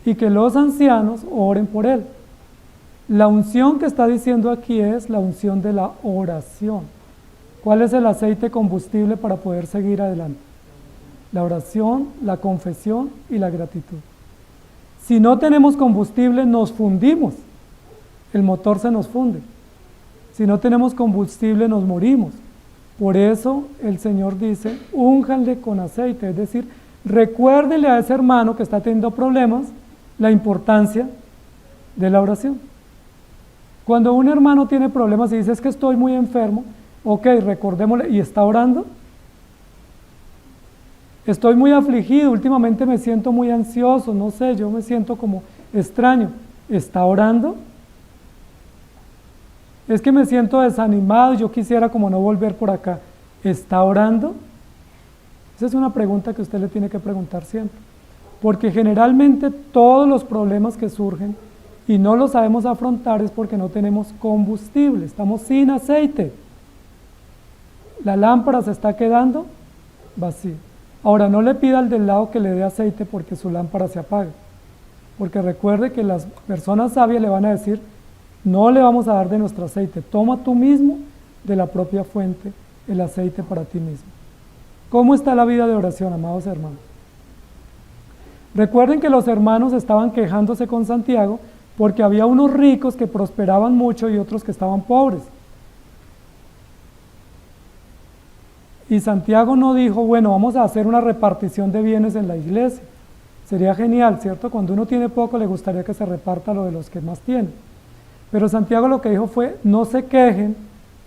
Y que los ancianos oren por él. La unción que está diciendo aquí es la unción de la oración. ¿Cuál es el aceite combustible para poder seguir adelante? La oración, la confesión y la gratitud. Si no tenemos combustible, nos fundimos. El motor se nos funde. Si no tenemos combustible, nos morimos. Por eso el Señor dice, únjanle con aceite. Es decir, recuérdele a ese hermano que está teniendo problemas la importancia de la oración. Cuando un hermano tiene problemas y dice, es que estoy muy enfermo, ok, recordémosle, ¿y está orando? Estoy muy afligido, últimamente me siento muy ansioso, no sé, yo me siento como extraño. ¿Está orando? Es que me siento desanimado, yo quisiera como no volver por acá. ¿Está orando? Esa es una pregunta que usted le tiene que preguntar siempre. Porque generalmente todos los problemas que surgen y no los sabemos afrontar es porque no tenemos combustible, estamos sin aceite. La lámpara se está quedando vacía. Ahora, no le pida al del lado que le dé aceite porque su lámpara se apaga. Porque recuerde que las personas sabias le van a decir, no le vamos a dar de nuestro aceite, toma tú mismo de la propia fuente el aceite para ti mismo. ¿Cómo está la vida de oración, amados hermanos? Recuerden que los hermanos estaban quejándose con Santiago porque había unos ricos que prosperaban mucho y otros que estaban pobres. Y Santiago no dijo, bueno, vamos a hacer una repartición de bienes en la iglesia. Sería genial, ¿cierto? Cuando uno tiene poco le gustaría que se reparta lo de los que más tienen. Pero Santiago lo que dijo fue, no se quejen,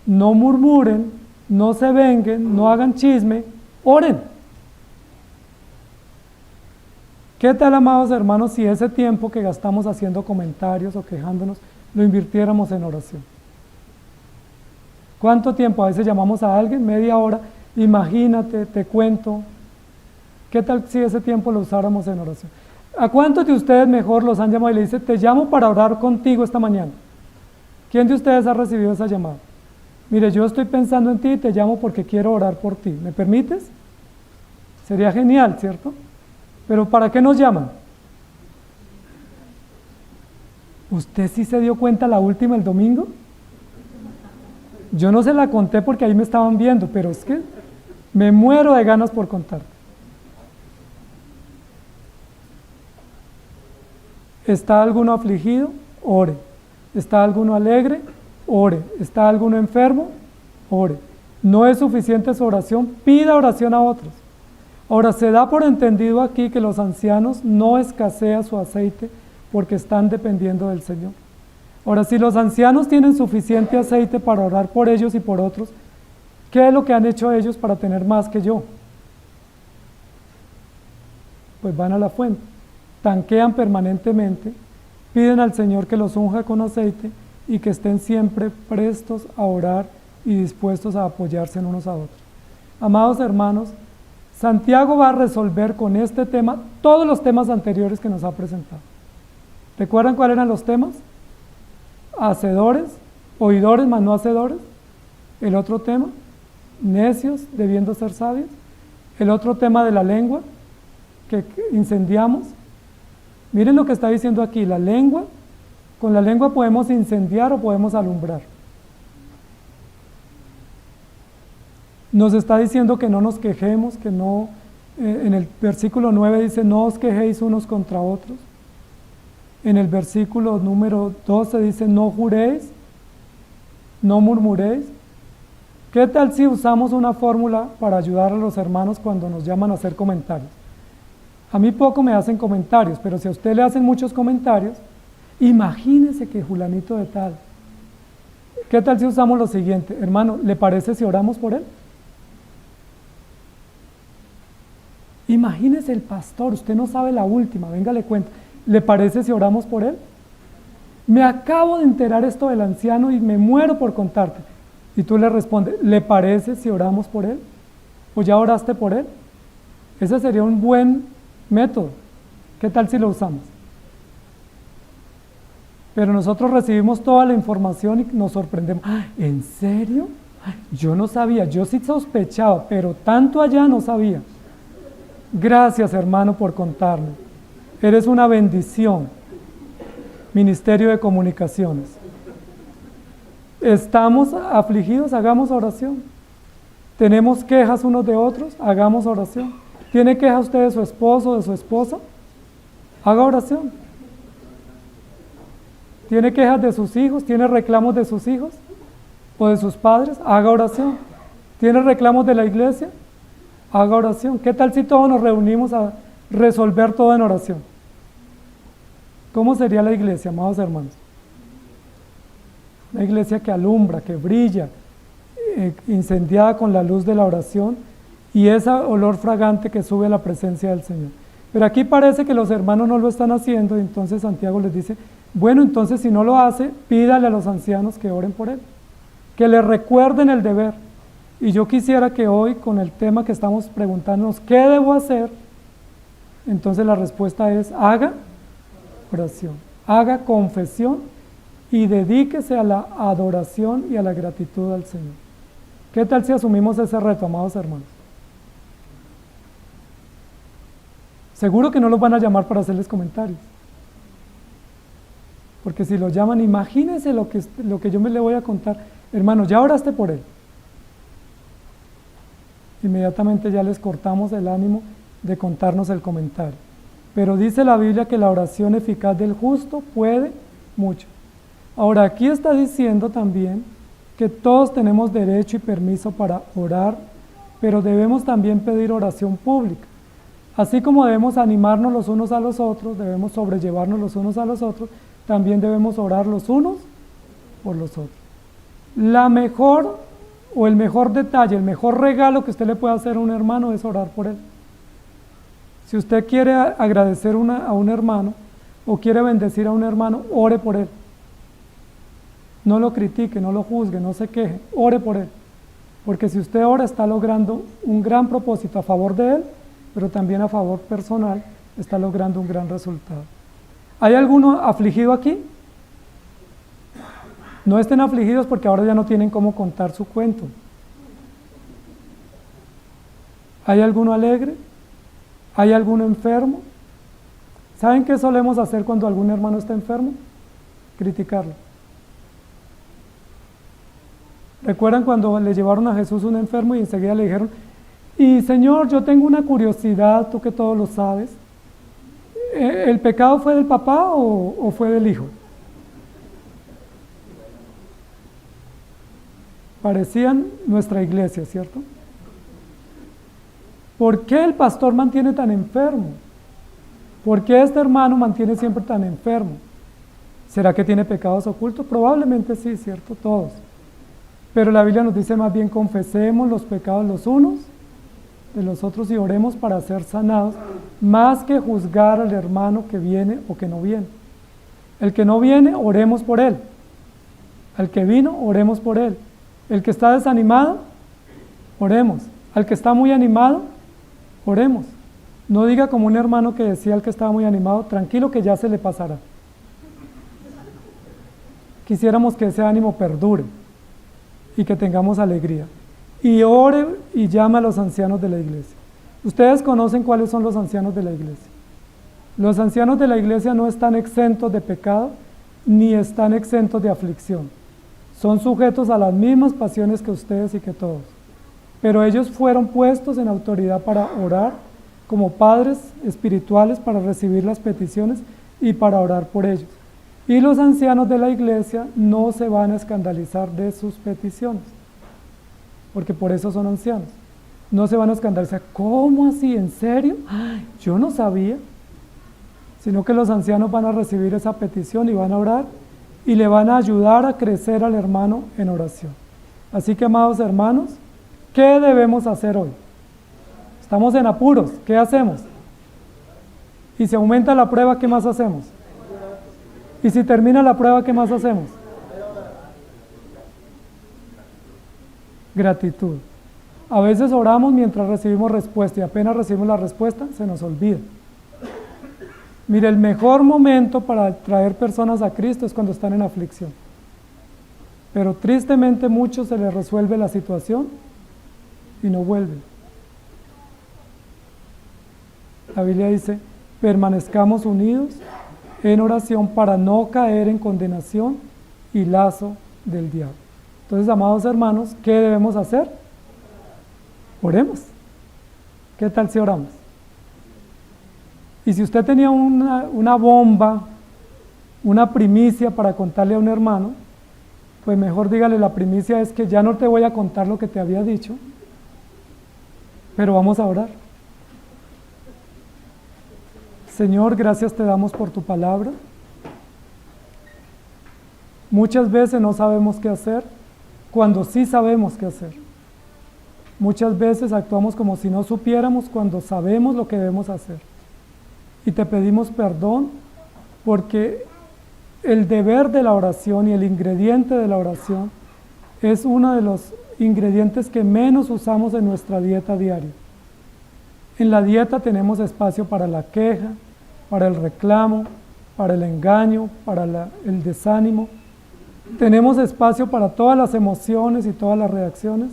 no murmuren, no se venguen, no hagan chisme, oren. ¿Qué tal, amados hermanos, si ese tiempo que gastamos haciendo comentarios o quejándonos, lo invirtiéramos en oración? ¿Cuánto tiempo? A veces llamamos a alguien, media hora, imagínate, te cuento. ¿Qué tal si ese tiempo lo usáramos en oración? ¿A cuántos de ustedes mejor los han llamado y le dicen, te llamo para orar contigo esta mañana? ¿Quién de ustedes ha recibido esa llamada? Mire, yo estoy pensando en ti y te llamo porque quiero orar por ti. ¿Me permites? Sería genial, ¿cierto? Pero ¿para qué nos llaman? ¿Usted sí se dio cuenta la última el domingo? Yo no se la conté porque ahí me estaban viendo, pero es que me muero de ganas por contarte. ¿Está alguno afligido? Ore. ¿Está alguno alegre? Ore. ¿Está alguno enfermo? Ore. No es suficiente su oración, pida oración a otros. Ahora, se da por entendido aquí que los ancianos no escasea su aceite porque están dependiendo del Señor. Ahora, si los ancianos tienen suficiente aceite para orar por ellos y por otros, ¿qué es lo que han hecho ellos para tener más que yo? Pues van a la fuente, tanquean permanentemente, piden al Señor que los unja con aceite y que estén siempre prestos a orar y dispuestos a apoyarse en unos a otros. Amados hermanos, Santiago va a resolver con este tema todos los temas anteriores que nos ha presentado. ¿Recuerdan cuáles eran los temas? Hacedores, oidores, mas no hacedores. El otro tema, necios, debiendo ser sabios. El otro tema de la lengua, que incendiamos. Miren lo que está diciendo aquí, la lengua, con la lengua podemos incendiar o podemos alumbrar. Nos está diciendo que no nos quejemos, que no, en el versículo 9 dice, no os quejéis unos contra otros. En el versículo número 12 dice, no juréis, no murmuréis. ¿Qué tal si usamos una fórmula para ayudar a los hermanos cuando nos llaman a hacer comentarios? A mí poco me hacen comentarios, pero si a usted le hacen muchos comentarios, imagínese que fulanito de tal. ¿Qué tal si usamos lo siguiente? Hermano, ¿le parece si oramos por él? Imagínese el pastor, usted no sabe la última, venga le cuento. ¿Le parece si oramos por él? Me acabo de enterar esto del anciano y me muero por contarte. Y tú le respondes, ¿le parece si oramos por él? ¿O ya oraste por él? Ese sería un buen método. ¿Qué tal si lo usamos? Pero nosotros recibimos toda la información y nos sorprendemos. ¿En serio? Yo no sabía, yo sí sospechaba, pero tanto allá no sabía. Gracias, hermano, por contarme. Eres una bendición. Ministerio de Comunicaciones. ¿Estamos afligidos? Hagamos oración. ¿Tenemos quejas unos de otros? Hagamos oración. ¿Tiene queja usted de su esposo o de su esposa? Haga oración. ¿Tiene quejas de sus hijos? ¿Tiene reclamos de sus hijos o de sus padres? Haga oración. ¿Tiene reclamos de la iglesia? Haga oración. ¿Qué tal si todos nos reunimos a resolver todo en oración? ¿Cómo sería la iglesia, amados hermanos? Una iglesia que alumbra, que brilla, incendiada con la luz de la oración y ese olor fragante que sube a la presencia del Señor. Pero aquí parece que los hermanos no lo están haciendo y entonces Santiago les dice, bueno, entonces si no lo hace, pídale a los ancianos que oren por él, que le recuerden el deber. Y yo quisiera que hoy, con el tema que estamos preguntándonos, ¿qué debo hacer? Entonces la respuesta es, haga oración, haga confesión y dedíquese a la adoración y a la gratitud al Señor. ¿Qué tal si asumimos ese reto, amados hermanos? Seguro que no los van a llamar para hacerles comentarios. Porque si los llaman, imagínense lo que yo le voy a contar. Hermano, ¿ya oraste por él? Inmediatamente ya les cortamos el ánimo de contarnos el comentario. Pero dice la Biblia que la oración eficaz del justo puede mucho. Ahora, aquí está diciendo también que todos tenemos derecho y permiso para orar pero debemos también pedir oración pública. Así como debemos animarnos los unos a los otros, debemos sobrellevarnos los unos a los otros, también debemos orar los unos por los otros. La mejor o el mejor detalle, el mejor regalo que usted le puede hacer a un hermano es orar por él. Si usted quiere agradecer a un hermano o quiere bendecir a un hermano, ore por él. No lo critique, no lo juzgue, no se queje, ore por él. Porque si usted ora está logrando un gran propósito a favor de él, pero también a favor personal, está logrando un gran resultado. ¿Hay alguno afligido aquí? No estén afligidos porque ahora ya no tienen cómo contar su cuento. ¿Hay alguno alegre? ¿Hay alguno enfermo? ¿Saben qué solemos hacer cuando algún hermano está enfermo? Criticarlo. ¿Recuerdan cuando le llevaron a Jesús un enfermo y enseguida le dijeron, y Señor, yo tengo una curiosidad, tú que todo lo sabes, ¿el pecado fue del papá o fue del hijo? Parecían nuestra iglesia, ¿cierto? ¿Por qué el pastor mantiene tan enfermo? ¿Por qué este hermano mantiene siempre tan enfermo? ¿Será que tiene pecados ocultos? Probablemente sí, ¿cierto? Todos. Pero la Biblia nos dice más bien confesemos los pecados los unos de los otros y oremos para ser sanados, más que juzgar al hermano que viene o que no viene. El que no viene, oremos por él. Al que vino, oremos por él. El que está desanimado, oremos. Al que está muy animado, oremos. No diga como un hermano que decía al que estaba muy animado, tranquilo que ya se le pasará. Quisiéramos que ese ánimo perdure y que tengamos alegría. Y ore y llame a los ancianos de la iglesia. Ustedes conocen cuáles son los ancianos de la iglesia. Los ancianos de la iglesia no están exentos de pecado ni están exentos de aflicción. Son sujetos a las mismas pasiones que ustedes y que todos. Pero ellos fueron puestos en autoridad para orar como padres espirituales, para recibir las peticiones y para orar por ellos. Y los ancianos de la iglesia no se van a escandalizar de sus peticiones, porque por eso son ancianos. No se van a escandalizar. ¿Cómo así? ¿En serio? Ay, yo no sabía. Sino que los ancianos van a recibir esa petición y van a orar y le van a ayudar a crecer al hermano en oración. Así que, amados hermanos, ¿qué debemos hacer hoy? Estamos en apuros, ¿qué hacemos? Y si aumenta la prueba, ¿qué más hacemos? Y si termina la prueba, ¿qué más hacemos? Gratitud. A veces oramos mientras recibimos respuesta y apenas recibimos la respuesta, se nos olvida. Mire, el mejor momento para traer personas a Cristo es cuando están en aflicción. Pero tristemente muchos se les resuelve la situación y no vuelven. La Biblia dice, permanezcamos unidos en oración para no caer en condenación y lazo del diablo. Entonces, amados hermanos, ¿qué debemos hacer? Oremos. ¿Qué tal si oramos? Y si usted tenía una bomba, una primicia para contarle a un hermano, pues mejor dígale, la primicia es que ya no te voy a contar lo que te había dicho, pero vamos a orar. Señor, gracias te damos por tu palabra. Muchas veces no sabemos qué hacer, cuando sí sabemos qué hacer. Muchas veces actuamos como si no supiéramos cuando sabemos lo que debemos hacer. Y te pedimos perdón porque el deber de la oración y el ingrediente de la oración es uno de los ingredientes que menos usamos en nuestra dieta diaria. En la dieta tenemos espacio para la queja, para el reclamo, para el engaño, para el desánimo. Tenemos espacio para todas las emociones y todas las reacciones,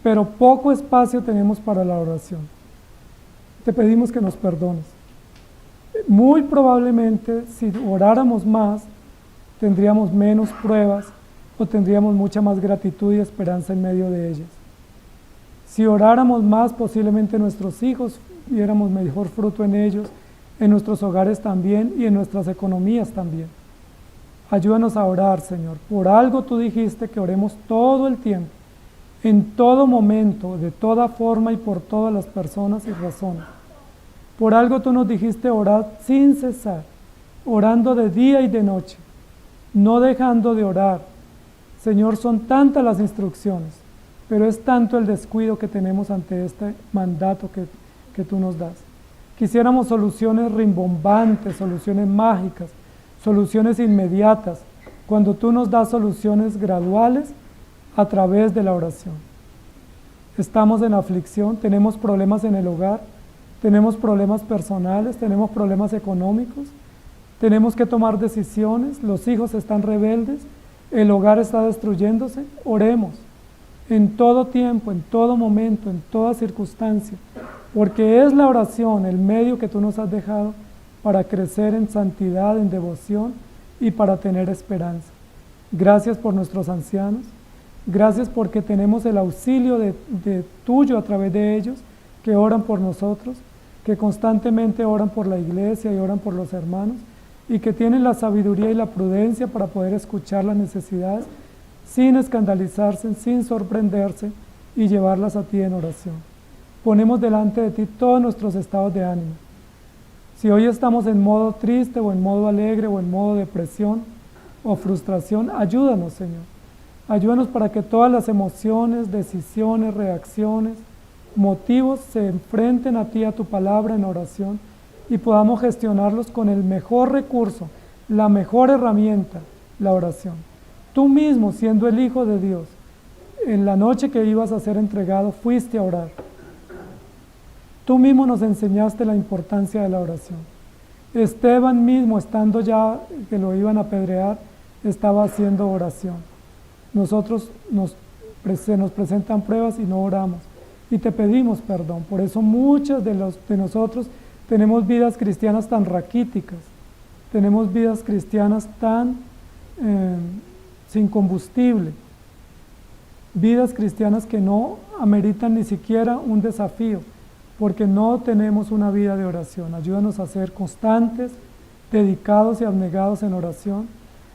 pero poco espacio tenemos para la oración. Te pedimos que nos perdones. Muy probablemente, si oráramos más, tendríamos menos pruebas o tendríamos mucha más gratitud y esperanza en medio de ellas. Si oráramos más, posiblemente nuestros hijos viéramos mejor fruto en ellos, en nuestros hogares también y en nuestras economías también. Ayúdanos a orar, Señor. Por algo tú dijiste que oremos todo el tiempo en todo momento, de toda forma y por todas las personas y razones. Por algo tú nos dijiste orad sin cesar, orando de día y de noche, no dejando de orar. Señor, son tantas las instrucciones, pero es tanto el descuido que tenemos ante este mandato que tú nos das. Quisiéramos soluciones rimbombantes, soluciones mágicas, soluciones inmediatas, cuando tú nos das soluciones graduales a través de la oración. Estamos en aflicción, tenemos problemas en el hogar, tenemos problemas personales, tenemos problemas económicos, tenemos que tomar decisiones, los hijos están rebeldes, el hogar está destruyéndose. Oremos en todo tiempo, en todo momento, en toda circunstancia, porque es la oración el medio que tú nos has dejado para crecer en santidad, en devoción y para tener esperanza. Gracias por nuestros ancianos, gracias porque tenemos el auxilio de tuyo a través de ellos, que oran por nosotros, que constantemente oran por la iglesia y oran por los hermanos, y que tienen la sabiduría y la prudencia para poder escuchar las necesidades sin escandalizarse, sin sorprenderse, y llevarlas a ti en oración. Ponemos delante de ti todos nuestros estados de ánimo. Si hoy estamos en modo triste o en modo alegre o en modo depresión o frustración, ayúdanos, Señor. Ayúdanos para que todas las emociones, decisiones, reacciones, motivos se enfrenten a ti, a tu palabra en oración, y podamos gestionarlos con el mejor recurso, la mejor herramienta, la oración. Tú mismo, siendo el Hijo de Dios, en la noche que ibas a ser entregado, fuiste a orar. Tú mismo nos enseñaste la importancia de la oración. Esteban mismo, estando ya que lo iban a apedrear, estaba haciendo oración. Nosotros se nos presentan pruebas y no oramos, y te pedimos perdón. Por eso muchos de nosotros tenemos vidas cristianas tan raquíticas, tenemos vidas cristianas tan sin combustible, vidas cristianas que no ameritan ni siquiera un desafío, porque no tenemos una vida de oración. Ayúdanos a ser constantes, dedicados y abnegados en oración.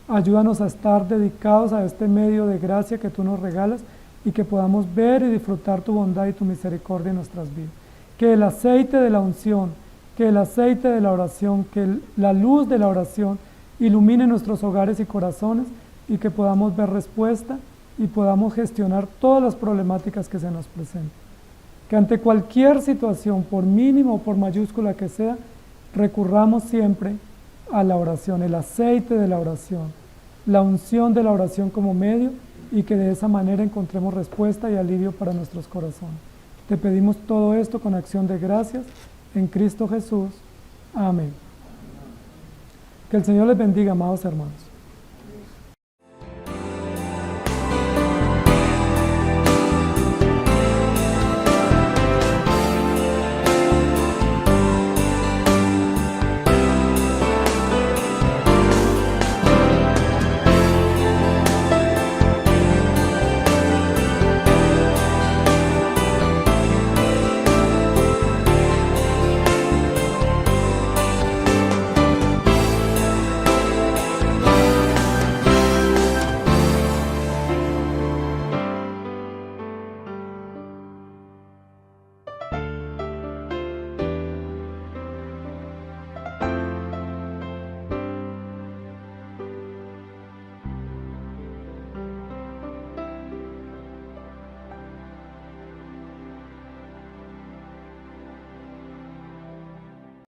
Ayúdanos a estar dedicados a este medio de gracia que tú nos regalas, y que podamos ver y disfrutar tu bondad y tu misericordia en nuestras vidas. Que el aceite de la unción, que el aceite de la oración, que la luz de la oración ilumine nuestros hogares y corazones, y que podamos ver respuesta y podamos gestionar todas las problemáticas que se nos presenten. Que ante cualquier situación, por mínima o por mayúscula que sea, recurramos siempre a la oración, el aceite de la oración, la unción de la oración como medio, y que de esa manera encontremos respuesta y alivio para nuestros corazones. Te pedimos todo esto con acción de gracias en Cristo Jesús. Amén. Que el Señor les bendiga, amados hermanos.